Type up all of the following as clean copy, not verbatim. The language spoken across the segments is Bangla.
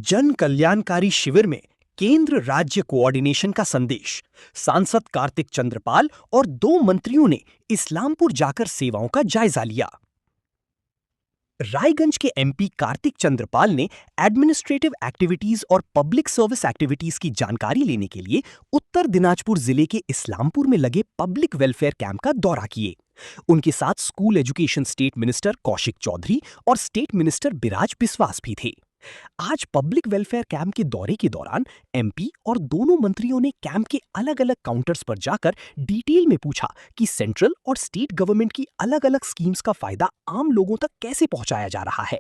जन कल्याणकारी शिविर में केंद्र राज्य कोऑर्डिनेशन का संदेश। सांसद कार्तिक चंद्रपाल और 2 मंत्रियों ने इस्लामपुर जाकर सेवाओं का जायजा लिया। रायगंज के एमपी कार्तिक चंद्रपाल ने एडमिनिस्ट्रेटिव एक्टिविटीज और पब्लिक सर्विस एक्टिविटीज की जानकारी लेने के लिए उत्तर दिनाजपुर जिले के इस्लामपुर में लगे पब्लिक वेलफेयर कैंप का दौरा किए। उनके साथ school education state minister Kaushik Chaudhary और स्टेट मिनिस्टर बिराज बिस्वास भी थे। आज पब्लिक वेलफेयर कैंप के दौरे के दौरान एमपी और दोनों मंत्रियों ने कैंप के अलग अलग काउंटर्स पर जाकर डिटेल में पूछा कि सेंट्रल और स्टेट गवर्नमेंट की अलग अलग स्कीम्स का फायदा आम लोगों तक कैसे पहुंचाया जा रहा है।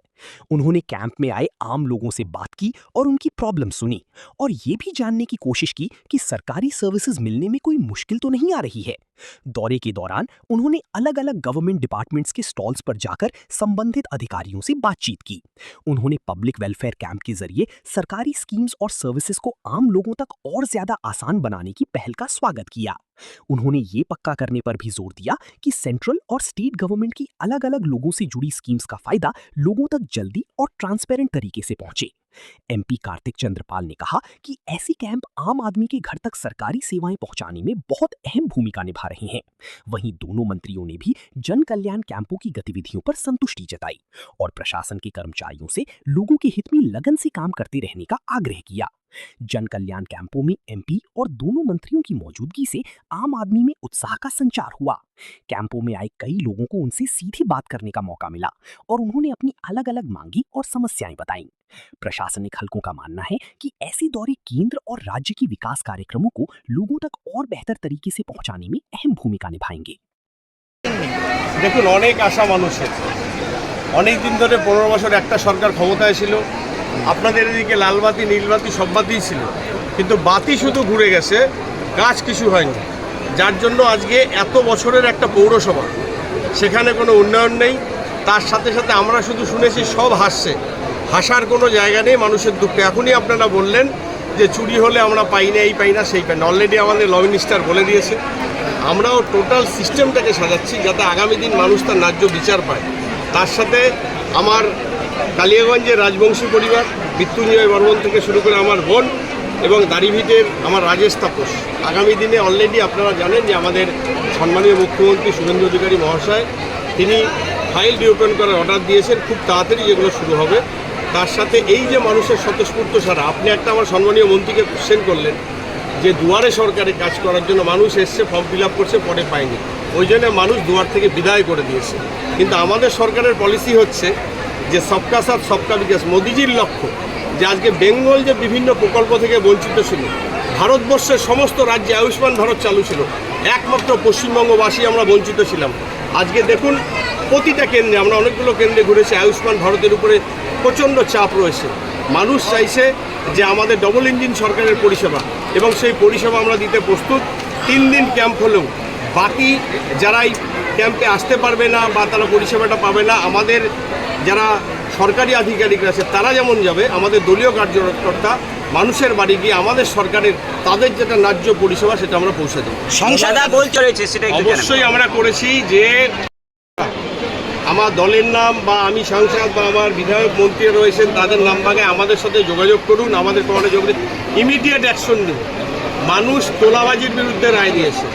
उन्होंने कैंप में आए आम लोगों से बात की और उनकी प्रॉब्लम सुनी और ये भी जानने की कोशिश की कि सरकारी सर्विसेज मिलने में कोई मुश्किल तो नहीं आ रही है। दौरे के दौरान उन्होंने अलग अलग गवर्नमेंट डिपार्टमेंट्स के स्टॉल्स पर जाकर संबंधित अधिकारियों से बातचीत की। उन्होंने पब्लिक वेलफेयर कैंप के जरिए सरकारी स्कीम्स और सर्विसेज को आम लोगों तक और ज्यादा आसान बनाने की पहल का स्वागत किया। उन्होंने ये पक्का करने पर भी जोर दिया कि सेंट्रल और स्टेट गवर्नमेंट की अलग अलग लोगों से जुड़ी स्कीम्स का फायदा लोगों तक जल्दी और ट्रांसपेरेंट तरीके से पहुंचे। एमपी कार्तिक चंद्रपाल ने कहा कि ऐसी कैंप आम आदमी के घर तक सरकारी सेवाएं पहुंचाने में बहुत अहम भूमिका निभा रही हैं। वहीं दोनों मंत्रियों ने भी जन कल्याण कैंपों की गतिविधियों पर संतुष्टि जताई और प्रशासन के कर्मचारियों से लोगों के हित में लगन से काम करते रहने का आग्रह किया। जन कल्याण कैंपों में एमपी और दोनों मंत्रियों की मौजूदगी से आम आदमी में उत्साह का संचार हुआ। कैंपों में आए कई लोगों को उनसे सीधे बात करने का मौका मिला और उन्होंने अपनी अलग अलग मांगी और समस्याएं बताईं। प्रशासनिक हलकों का मानना है कि ऐसे दौरे केंद्र और राज्य की विकास कार्यक्रमों को लोगों तक और बेहतर तरीके से पहुंचाने में अहम भूमिका निभाएंगे। দেখুন, অনেক আশা মানুষের। অনেক দিন ধরে 15 বছর একটা সরকার ক্ষমতায় ছিল। আপনাদের এদিকে লাল বাতি নীল বাতি সব বাতিই ছিল, কিন্তু বাতি শুধু ঘুরে গেছে, কাজ কিছু হয়নি। যার জন্য আজকে এত বছরের একটা পৌরসভা, সেখানে কোনো উন্নয়ন নেই। তার সাথে সাথে আমরা শুধু শুনেছি সব হাসছে, হাসার কোনো জায়গা নেই মানুষের দুঃখে। এখনই আপনারা বললেন যে চুরি হলে আমরা পাই না, এই পাই না, সেই পাই না। অলরেডি আমাদের ল মিনিস্টার বলে দিয়েছে। আমরাও টোটাল সিস্টেমটাকে সাজাচ্ছি যাতে আগামী দিন মানুষ তার ন্যায্য বিচার পায়। তার সাথে আমার কালিয়াগঞ্জের রাজবংশী পরিবার, মৃত্যুঞ্জয় বর্মন থেকে শুরু করে আমার বোন এবং দাড়িভিটের আমার রাজেশ তাপস, আগামী দিনে অলরেডি আপনারা জানেন যে আমাদের সম্মানীয় মুখ্যমন্ত্রী শুভেন্দু অধিকারী মহাশয় তিনি ফাইল রিওপেন করার অর্ডার দিয়েছেন। খুব তাড়াতাড়ি যেগুলো শুরু হবে। তার সাথে এই যে মানুষের স্বতঃস্ফূর্ত সারা, আপনি একটা আমার সম্মানীয় মন্ত্রীকে কোশ্চেন করলেন যে দুয়ারে সরকারে কাজ করার জন্য মানুষ এসছে, ফর্ম ফিল আপ করছে, পরে পায়নি, ওই জন্য মানুষ দুয়ার থেকে বিদায় করে দিয়েছে। কিন্তু আমাদের সরকারের পলিসি হচ্ছে যে সবকা সাথ সবকা বিকাশ। মোদিজির লক্ষ্য যে আজকে বেঙ্গল যে বিভিন্ন প্রকল্প থেকে বঞ্চিত ছিল, ভারতবর্ষের সমস্ত রাজ্যে আয়ুষ্মান ভারত চালু ছিল, একমাত্র পশ্চিমবঙ্গবাসী আমরা বঞ্চিত ছিলাম। আজকে দেখুন প্রতিটা কেন্দ্রে, আমরা অনেকগুলো কেন্দ্রে ঘুরেছি, আয়ুষ্মান ভারতের উপরে প্রচণ্ড চাপ রয়েছে। মানুষ চাইছে যে আমাদের ডবল ইঞ্জিন সরকারের পরিষেবা, এবং সেই পরিষেবা আমরা দিতে প্রস্তুত। 3 দিন ক্যাম্প হলেও বাকি যারাই ক্যাম্পে আসতে পারবে না বা তারা পরিষেবাটা পাবে না, আমাদের যারা সরকারি আধিকারিক আছে তারা যেমন যাবে, আমাদের দলীয় কার্যকর্তা মানুষের বাড়ি গিয়ে আমাদের সরকারের তাদের যেটা ন্যায্য পরিষেবা সেটা আমরা পৌঁছে দেব। অবশ্যই আমরা করেছি যে আমার দলের নাম বা আমি সাংসদ বা আমার বিধায়ক মন্ত্রী রয়েছেন তাদের নাম ভাগে আমাদের সাথে যোগাযোগ করুন, আমাদের প্রমাণে যোগাযোগ, ইমিডিয়েট অ্যাকশন নেব। মানুষ তোলাবাজির বিরুদ্ধে রায় দিয়েছে,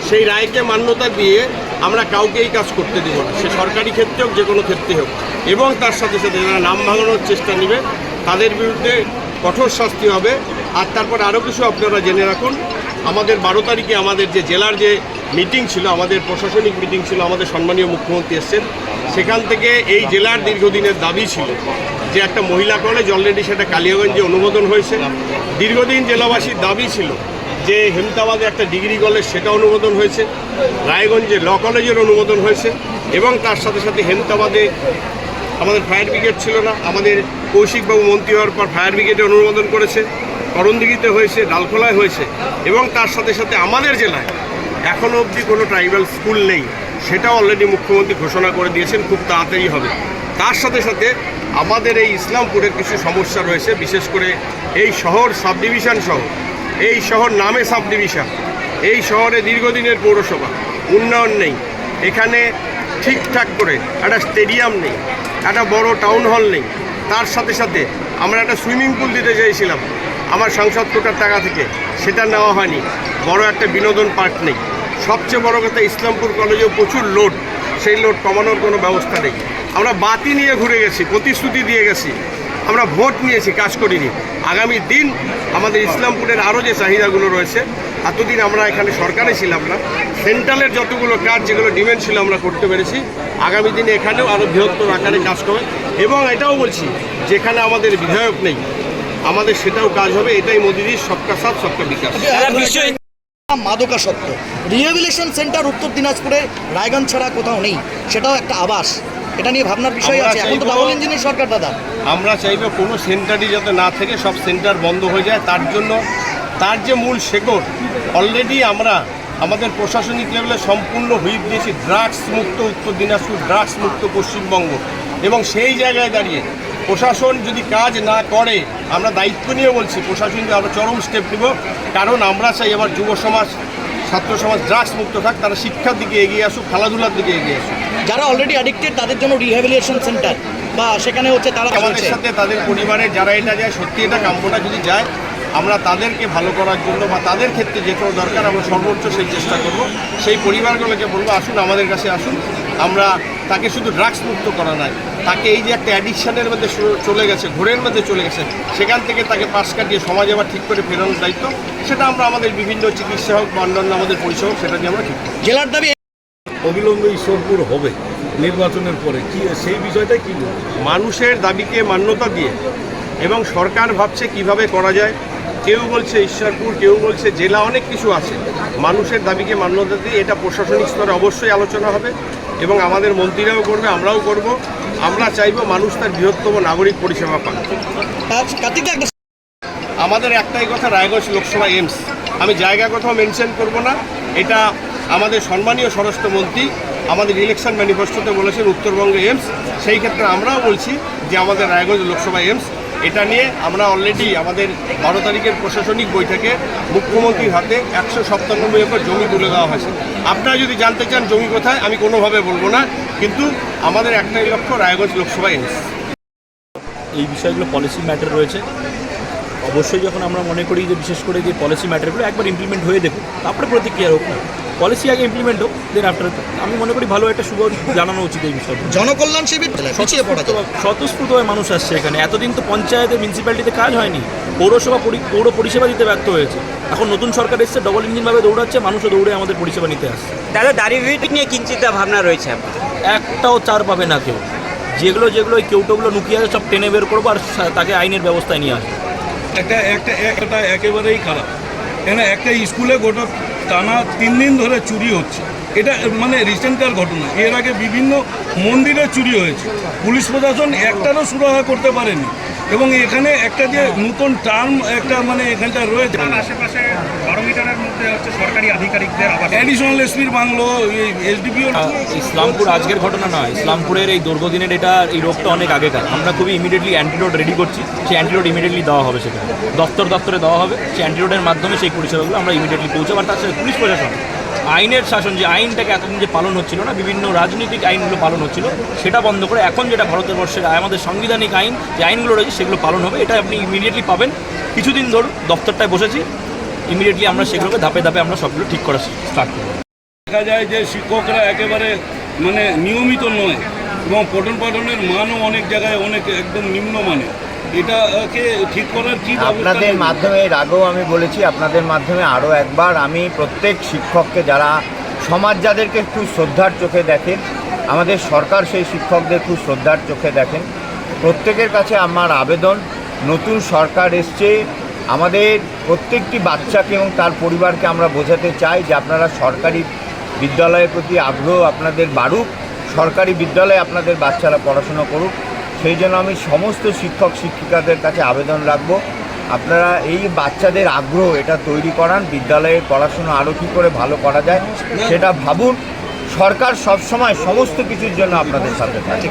সেই রায়কে মান্যতা দিয়ে আমরা কাউকে এই কাজ করতে দেব না, সে সরকারি ক্ষেত্রে হোক যে কোনো ক্ষেত্রে হোক। এবং তার সাথে সাথে যারা নাম ভাঙানোর চেষ্টা নেবে তাদের বিরুদ্ধে কঠোর শাস্তি হবে। আর তারপর আরও কিছু আপনারা জেনে রাখুন, আমাদের 12 তারিখে আমাদের যে জেলার যে মিটিং ছিল, আমাদের প্রশাসনিক মিটিং ছিল, আমাদের সম্মানীয় মুখ্যমন্ত্রী এসছেন, সেখান থেকে এই জেলার দীর্ঘদিনের দাবি ছিল যে একটা মহিলা কলেজ, অলরেডি সেটা কালিয়াগঞ্জে অনুমোদন হয়েছে। দীর্ঘদিন জেলাবাসীর দাবি ছিল যে হেমতাবাদে একটা ডিগ্রি কলেজ, সেটা অনুমোদন হয়েছে। রায়গঞ্জে ল কলেজের অনুমোদন হয়েছে। এবং তার সাথে সাথে হেমতাবাদে আমাদের ফায়ার ব্রিগেড ছিল না, আমাদের কৌশিকবাবু মন্ত্রী হওয়ার পর ফায়ার ব্রিগেডে অনুমোদন করেছে। করণদিঘিতে হয়েছে, ডালখোলায় হয়েছে। এবং তার সাথে সাথে আমাদের জেলায় এখনও অবধি কোনো ট্রাইবাল স্কুল নেই, সেটাও অলরেডি মুখ্যমন্ত্রী ঘোষণা করে দিয়েছেন, খুব তাড়াতাড়ি হবে। তার সাথে সাথে আমাদের এই ইসলামপুরের কিছু সমস্যা রয়েছে, বিশেষ করে এই শহর সাব ডিভিশন শহর, এই শহর নামে সাব ডিভিশন, এই শহরে দীর্ঘদিনের পৌরসভা, উন্নয়ন নেই। এখানে ঠিকঠাক করে একটা স্টেডিয়াম নেই, একটা বড় টাউন হল নেই। তার সাথে সাথে আমরা একটা সুইমিং পুল দিতে চাইছিলাম আমার সংসদ কোটার টাকা থেকে, সেটা নেওয়া হয়নি। বড় একটা বিনোদন পার্ক নেই। সবচেয়ে বড় কথা, ইসলামপুর কলেজেও প্রচুর লোড, সেই লোড কমানোর কোনো ব্যবস্থা নেই। আমরা বাতি নিয়ে ঘুরে গেছি, প্রতিশ্রুতি দিয়ে গেছি, আমরা ভোট নিয়েছি, কাজ করিনি। আগামী দিন আমাদের ইসলামপুরের আরও যে চাহিদাগুলো রয়েছে, এতদিন আমরা এখানে সরকারে ছিলাম না, সেন্ট্রালের যতগুলো কাজ যেগুলো ডিমান্ড ছিল আমরা করতে পেরেছি। আগামী দিনে এখানেও আরও বৃহত্তর আকারে কাজ করবে, এবং এটাও বলছি যেখানে আমাদের বিধায়ক নেই আমাদের সেটাও কাজ হবে। এটাই মোদিজির সবকা সাথ সবকা বিকাশ। মাদকাসক্ত রিহ্যাবিলিটেশন সেন্টার উত্তর দিনাজপুরে রায়গঞ্জ ছাড়া কোথাও নেই, সেটাও একটা আবাস। এটা নিয়ে ভাবনার বিষয় আছে। এখন তো ডাবল ইঞ্জিনের সরকার দাদা। আমরা চাইব কোনো সেন্টারই যাতে না থেকে সব সেন্টার বন্ধ হয়ে যায়। তার জন্য তার যে মূল শেকড়, অলরেডি আমরা আমাদের প্রশাসনিক লেভেলে সম্পূর্ণ হুইপ দিয়েছি, ড্রাগস মুক্ত উত্তর দিনাজপুর, ড্রাগস মুক্ত পশ্চিমবঙ্গ। এবং সেই জায়গায় দাঁড়িয়ে প্রশাসন যদি কাজ না করে, আমরা দায়িত্ব নিয়ে বলছি প্রশাসনকে আমরা চরম স্টেপ নেব। কারণ আমরা চাই আমার যুব সমাজ, ছাত্র সমাজ ড্রাগস মুক্ত থাক, তারা শিক্ষার দিকে এগিয়ে আসুক, খেলাধুলার দিকে এগিয়ে আসুক। যারা অলরেডি অ্যাডিক্টেড তাদের জন্য রিহ্যাবিলিটেশন সেন্টার বা সেখানে হচ্ছে তারা আমাদের সাথে তাদের পরিবারের যারা এটা যায়, সত্যি এটা কাম্যটা যদি যায়, আমরা তাদেরকে ভালো করার জন্য বা তাদের ক্ষেত্রে যে কোনো দরকার আমরা সর্বোচ্চ সেই চেষ্টা করব। সেই পরিবারগুলোকে বলবো আসুন আমাদের কাছে আসুন, আমরা তাকে শুধু ড্রাগস মুক্ত করা নয়, তাকে এই যে একটা অ্যাডিকশানের মধ্যে চলে গেছে, ঘোরের মধ্যে চলে গেছে, সেখান থেকে তাকে পাশ কাটিয়ে সমাজে আবার ঠিক করে ফেরানোর দায়িত্ব, সেটা আমরা আমাদের বিভিন্ন চিকিৎসা হোক বা অন্যান্য আমাদের পরিষেবা সেটা দিয়ে আমরা ঠিক করব। জেলার দাবি অবিলম্বে ঈশ্বরপুর হবে নির্বাচনের পরে, কি সেই বিষয়টা কি মানুষের দাবিকে মান্যতা দিয়ে, এবং সরকার ভাবছে কিভাবে করা যায়। কেউ বলছে ঈশ্বরপুর, কেউ বলছে জেলা, অনেক কিছু আছে। মানুষের দাবিকে মান্যতা দিয়ে এটা প্রশাসনিক স্তরে অবশ্যই আলোচনা হবে, এবং আমাদের মন্ত্রীরাও করবে, আমরাও করব। আমরা চাইব মানুষ তার বৃহত্তম নাগরিক পরিষেবা পান। আমাদের একটাই কথা, রায়গঞ্জ লোকসভা এইমস, আমি জায়গা কোথাও মেনশন করব না। এটা আমাদের সম্মানীয় স্বরাষ্ট্রমন্ত্রী আমাদের ইলেকশন ম্যানিফেস্টোতে বলেছেন উত্তরবঙ্গে এইমস, সেই ক্ষেত্রে আমরাও বলছি যে আমাদের রায়গঞ্জ লোকসভা এইমস। এটা নিয়ে আমরা অলরেডি আমাদের 12 তারিখের প্রশাসনিক বৈঠকে মুখ্যমন্ত্রীর হাতে 197 একর জমি তুলে দেওয়া হয়েছে। আপনারা যদি জানতে চান জমি কোথায়, আমি কোনোভাবে বলবো না, কিন্তু আমাদের একটাই লক্ষ্য রায়গঞ্জ লোকসভা এইমস। এই বিষয়গুলো পলিসি ম্যাটার রয়েছে। অবশ্যই যখন আমরা মনে করি যে বিশেষ করে যে পলিসি ম্যাটারগুলো একবার ইমপ্লিমেন্ট হয়ে দেখুন, তারপরে প্রতিক্রিয়া হোক না, পলিসি আগে ইমপ্লিমেন্ট হোক, দেন আফটার আমি মনে করি ভালো একটা শুভ জানানো উচিত এই বিষয়টা। জনকল্যাণ শিবির পিছিয়ে পড়া যায়। স্বতঃস্ফূর্তভাবে মানুষ আসছে এখানে। এতদিন তো পঞ্চায়েতে, মিউনিসিপ্যালিটিতে কাজ হয়নি, পৌর পরিষেবা দিতে ব্যর্থ হয়েছে। এখন নতুন সরকার এসছে, ডবল ইঞ্জিনভাবে দৌড়াচ্ছে, মানুষও দৌড়ে আমাদের পরিষেবা নিতে আসছে। দাদা দাঁড়িয়ে নিয়ে কি চিন্তা ভাবনা রয়েছে আপনার? একটাও চার পাবে না কেউ। যেগুলো ওই কেউটোগুলো লুকিয়ে আছে সব টেনে বের করবো, আর তাকে আইনের ব্যবস্থায় নিয়ে আসবো। একটা একেবারেই খারাপ। এখানে একটা স্কুলে গোটা টানা 3 দিন ধরে চুরি হচ্ছে। এটা মানে রিসেন্টকার ঘটনা। এর আগে বিভিন্ন মন্দিরে চুরি হয়েছে, পুলিশ প্রশাসন একটারও সুরাহা করতে পারেনি। এবং এখানে একটা যে নতুন টার্ম একটা মানে এখানটা রয়েছে, আশেপাশে 12 মিটারের মধ্যে হচ্ছে সরকারি আধিকারিকদের আবাস, অ্যাডিশনাল এসপির বাংলো, এসডিপিও। ইসলামপুর আজকের ঘটনা নয়, ইসলামপুরের এই দীর্ঘদিনের এই রোগটা অনেক আগেকার। আমরা খুবই ইমিডিয়েটলি অ্যান্টিডোট রেডি করছি, সেই অ্যান্টিডোট ইমিডিয়েটলি দেওয়া হবে, সেখানে দপ্তরে দেওয়া হবে। সেই অ্যান্টিডোটের মাধ্যমে সেই পরিষেবাগুলো আমরা ইমিডিয়েটলি পৌঁছাবো। আর তার সাথে পুলিশ প্রশাসন, আইনের শাসন, যে আইনটাকে এতদিন যে পালন হচ্ছিল না, বিভিন্ন রাজনৈতিক আইনগুলো পালন হচ্ছিল, সেটা বন্ধ করে এখন যেটা ভারতবর্ষের আমাদের সাংবিধানিক আইন যে আইনগুলো রয়েছে সেগুলো পালন হবে। এটা আপনি ইমিডিয়েটলি পাবেন। কিছুদিন ধরুন দপ্তরটায় বসেছি, ইমিডিয়েটলি আমরা সেগুলোকে ধাপে ধাপে আমরা সবগুলো ঠিক করা স্টার্ট করব। দেখা যায় যে শিক্ষকরা একেবারে মানে নিয়মিত নয়, এবং পঠন পাঠনের মানও অনেক জায়গায় অনেক একদম নিম্নমানের। এটাকে ঠিক করার কি আপনাদের মাধ্যমে, এর আগেও আমি বলেছি, আপনাদের মাধ্যমে আরও একবার আমি প্রত্যেক শিক্ষককে, যারা সমাজ যাদেরকে খুব শ্রদ্ধার চোখে দেখেন, আমাদের সরকার সেই শিক্ষকদের খুব শ্রদ্ধার চোখে দেখেন, প্রত্যেকের কাছে আমার আবেদন, নতুন সরকার এসছে, আমাদের প্রত্যেকটি বাচ্চাকে এবং তার পরিবারকে আমরা বোঝাতে চাই যে আপনারা সরকারি বিদ্যালয়ের প্রতি আগ্রহ আপনাদের বাড়ুক, সরকারি বিদ্যালয়ে আপনাদের বাচ্চারা পড়াশুনো করুক। সেই জন্য আমি সমস্ত শিক্ষক শিক্ষিকাদের কাছে আবেদন রাখবো, আপনারা এই বাচ্চাদের আগ্রহ এটা তৈরি করান, বিদ্যালয়ে পড়াশুনো আরও কী করে ভালো করা যায় সেটা ভাবুন। সরকার সবসময় সমস্ত কিছুর জন্য আপনাদের সাথে থাকে।